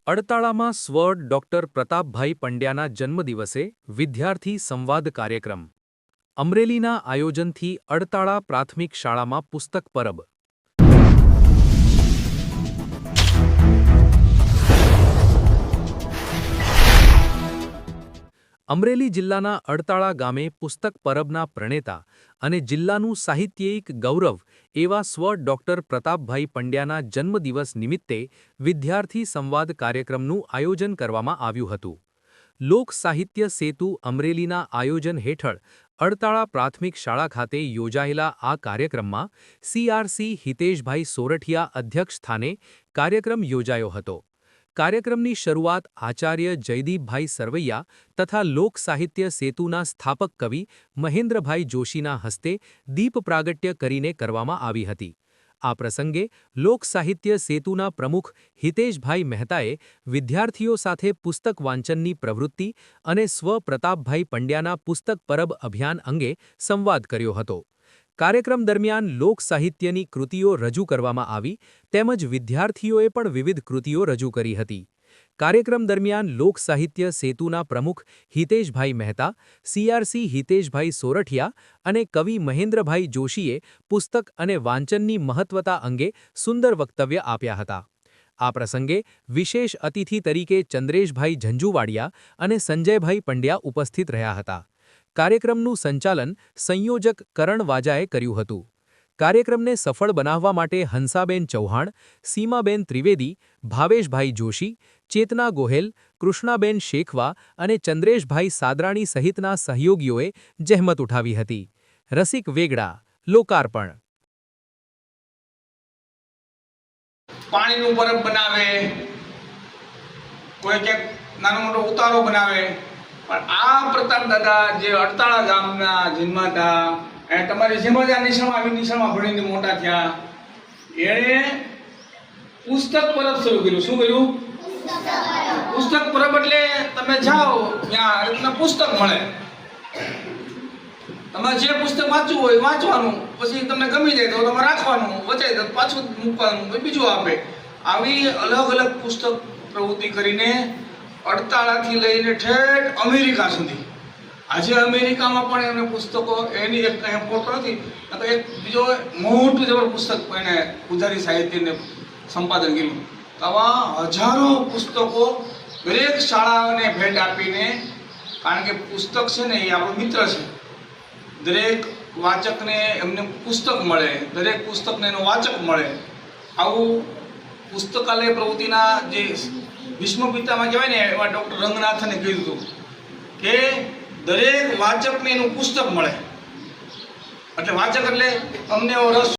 અડતાળામાં સ્વ ડોક્ટર પ્રતાપભાઈ પંડ્યાના જન્મદિવસે વિદ્યાર્થી સંવાદ કાર્યક્રમ. અમરેલીના આયોજનથી અડતાળા પ્રાથમિક શાળામાં પુસ્તક પરબ. અમરેલી જિલ્લાના અડતાળા ગામે પુસ્તક પરબના પ્રણેતા અને જિલ્લાનું સાહિત્યિક ગૌરવ એવા સ્વ ડોક્ટર પ્રતાપભાઈ પંડ્યાના જન્મદિવસ નિમિત્તે વિદ્યાર્થી સંવાદ કાર્યક્રમનું આયોજન કરવામાં આવ્યું હતું. લોક સાહિત્ય સેતુ અમરેલીના આયોજન હેઠળ અડતાળા પ્રાથમિક શાળા ખાતે યોજાયેલા આ કાર્યક્રમમાં CRC હિતેશભાઈ સોરઠિયા અધ્યક્ષ સ્થાને કાર્યક્રમ યોજાયો હતો. કાર્યક્રમની શરૂઆત આચાર્ય જયદીપભાઈ સરવૈયા તથા લોક સાહિત્ય સેતુના સ્થાપક કવિ મહેન્દ્રભાઈ જોશીના હસ્તે દીપ પ્રાગટ્ય કરીને કરવામાં આવી હતી. આ પ્રસંગે લોક સાહિત્ય સેતુના પ્રમુખ હિતેશભાઈ મહેતાએ વિદ્યાર્થીઓ સાથે પુસ્તક વાંચનની પ્રવૃત્તિ અને સ્વ પ્રતાપભાઈ પંડ્યાના પુસ્તક પરબ અભિયાન અંગે સંવાદ કર્યો હતો. કાર્યક્રમ દરમિયાન લોક સાહિત્યની કૃતિઓ રજૂ કરવામાં આવી તેમજ વિદ્યાર્થીઓએ પણ વિવિધ કૃતિઓ રજૂ કરી હતી. કાર્યક્રમ દરમિયાન લોક સાહિત્ય સેતુના પ્રમુખ હિતેશભાઈ મહેતા, CRC હિતેશભાઈ સોરઠિયા અને કવિ મહેન્દ્રભાઈ જોશીએ પુસ્તક અને વાંચનની મહત્વતા અંગે સુંદર વક્તવ્ય આપ્યા હતા. આ પ્રસંગે વિશેષ અતિથિ તરીકે ચંદ્રેશભાઈ ઝંઝુવાડિયા અને સંજયભાઈ પંડ્યા ઉપસ્થિત રહ્યા હતા. કાર્યક્રમનું સંચાલન સંયોજક કરણ વાજાએ કર્યું હતું. કાર્યક્રમને સફળ બનાવવા માટે હંસાબેન ચૌહાણ, સીમાબેન ત્રિવેદી, ભાવેશભાઈ જોશી, ચેતના ગોહેલ, કૃષ્ણાબેન શેખવા અને ચંદ્રેશભાઈ સાદરાણી સહિતના સહયોગીઓએ જહેમત ઉઠાવી હતી. રસિક વેગડા, લોકાર્પણ. પાણીનું બરફ બનાવે, કોઈ ક્યાંક નાનો મોટો ઉતારો બનાવે, પણ આ પ્રતાપ દાદા જે અડતાળા ગામના જન્માતા અને તમારી જેમ જ આ નિશાળમાં ભણીને મોટા થયા, એણે પુસ્તક પરબ શરૂ કર્યું. શું કર્યું? પુસ્તક પરબ. એટલે તમે જાઓ ત્યાં રીતના પુસ્તક મળે, તમારે જે પુસ્તક વાંચવું હોય વાંચવાનું, પછી તમને ગમી જાય તો તમે રાખવાનું, વચાઈ તો પાછું મૂકવાનું, બીજું આપે. આવી અલગ અલગ પુસ્તક પ્રવૃત્તિ કરીને અડતાળાથી લઈને ઠેઠ અમેરિકા સુધી, આજે અમેરિકામાં પણ એમને પુસ્તકો, એની એક કંઈ પોતો નથી, એક બીજો મોટું જબર પુસ્તક એને ઉધારી સાહિત્યને સંપાદન કર્યું. આવા હજારો પુસ્તકો દરેક શાળાને ભેટ આપીને, કારણ કે પુસ્તક છે ને એ આપણો મિત્ર છે. દરેક વાચકને એમને પુસ્તક મળે, દરેક પુસ્તકને એનો વાચક મળે. આવું પુસ્તકાલય પ્રવૃત્તિના જે વિશ્વપિતામાં કહેવાય ને એવા ડૉક્ટર રંગનાથને કહ્યું હતું કે દરેક વાચકને એનું પુસ્તક મળે. એટલે વાચક એટલે અમને એવો રસ